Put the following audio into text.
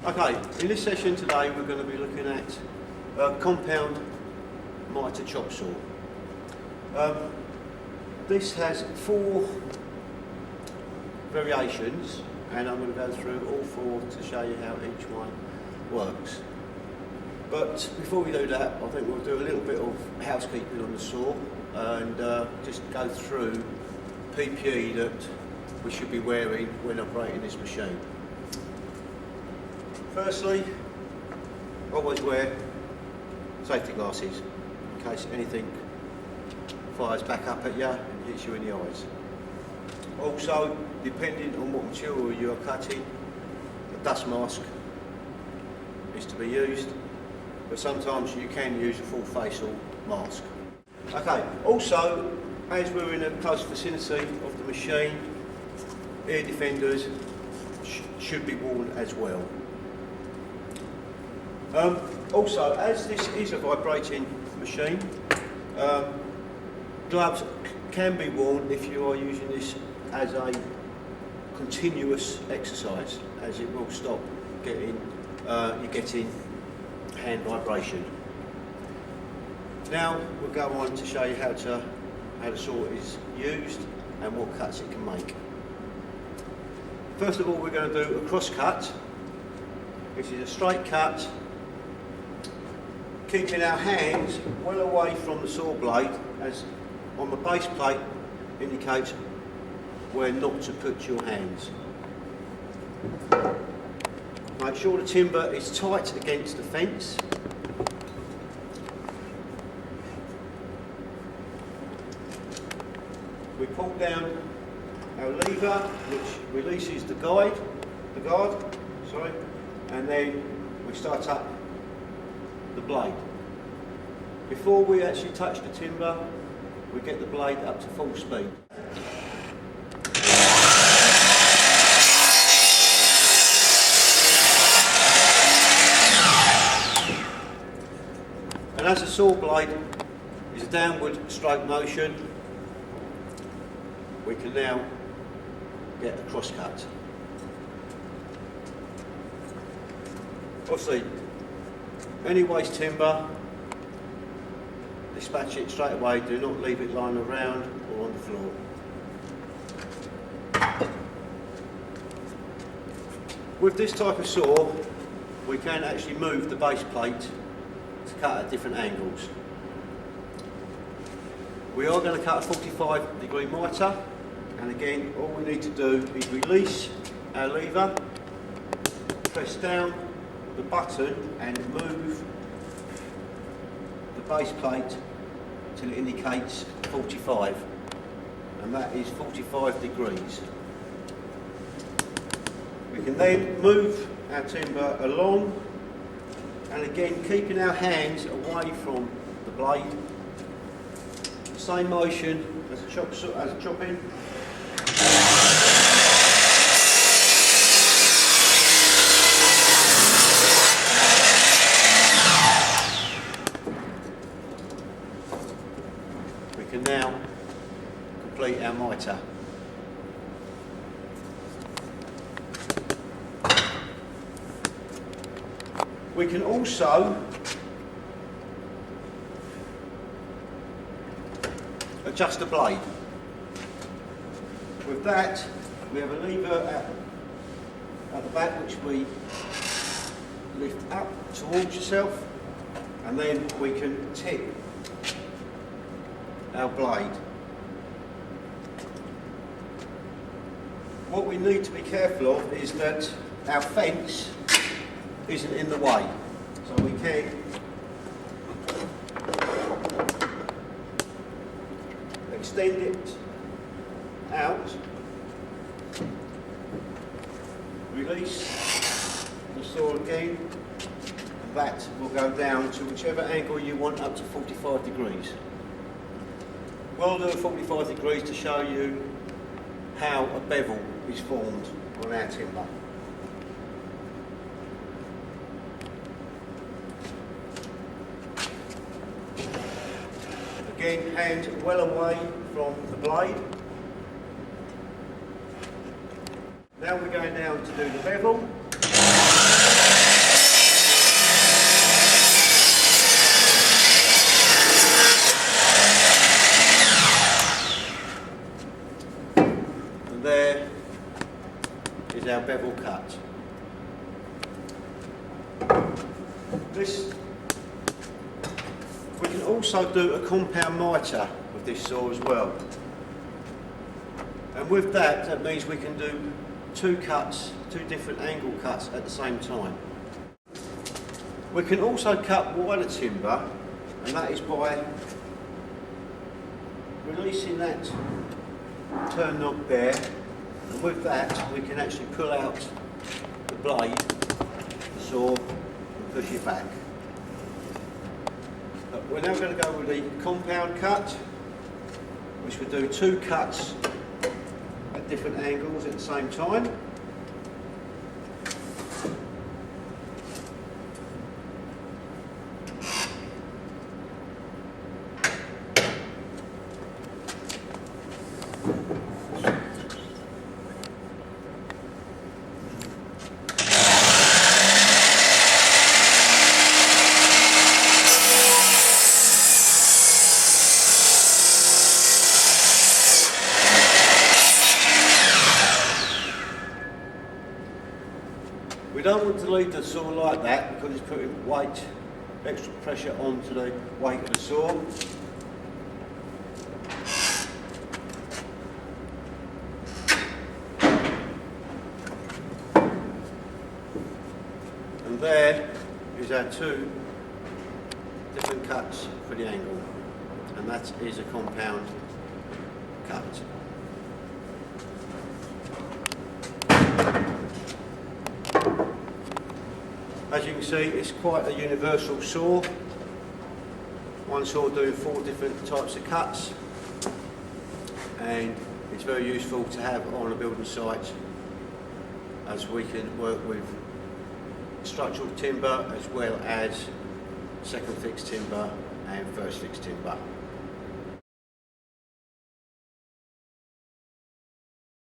Okay, in this session today we're going to be looking at a compound mitre chop saw. This has 4 variations and I'm going to go through all 4 to show you how each one works. But before we do that, I think we'll do a little bit of housekeeping on the saw and just go through PPE that we should be wearing when operating this machine. Firstly, always wear safety glasses in case anything fires back up at you and hits you in the eyes. Also, depending on what material you are cutting, a dust mask is to be used, but sometimes you can use a full facial mask. Okay, also, as we're in a close vicinity of the machine, ear defenders should be worn as well. Also, as this is a vibrating machine, gloves can be worn if you are using this as a continuous exercise, as it will stop you getting hand vibration. Now we'll go on to show you how the saw is used and what cuts it can make. First of all, we're going to do a cross cut, which is a straight cut, keeping our hands well away from the saw blade, as on the base plate indicates where not to put your hands. Make sure the timber is tight against the fence. We pull down our lever, which releases the guard, and then we start up the blade. Before we actually touch the timber, we get the blade up to full speed. And as the saw blade is a downward stroke motion, we can now get a cross cut. Obviously, any waste timber, dispatch it straight away, do not leave it lying around or on the floor. With this type of saw, we can actually move the base plate to cut at different angles. We are going to cut a 45-degree mitre, and again all we need to do is release our lever, press down the button and move the base plate till it indicates 45, and that is 45 degrees. We can then move our timber along, and again keeping our hands away from the blade. Same motion as chopping. We can now complete our mitre. We can also adjust the blade. With that, we have a lever at the back which we lift up towards yourself, and then we can tip our blade. What we need to be careful of is that our fence isn't in the way, so we can extend it out, release the saw again, and that will go down to whichever angle you want, up to 45 degrees. We'll do 45 degrees to show you how a bevel is formed on our timber. Again, hands well away from the blade. Now we're going down to do the bevel. is our bevel cut. We can also do a compound mitre with this saw as well. And with that, that means we can do two cuts, two different angle cuts at the same time. We can also cut wider timber, and that is by releasing that turn knob there, and with that we can actually pull out the blade, the saw, and push it back. But we're now going to go with the compound cut, which will do two cuts at different angles at the same time. We don't want to leave the saw like that because it's putting weight, extra pressure onto the weight of the saw. And there is our two different cuts for the angle, and that is a compound cut. As you can see, it's quite a universal saw. One saw doing 4 different types of cuts, and it's very useful to have on a building site, as we can work with structural timber as well as second fix timber and first fix timber.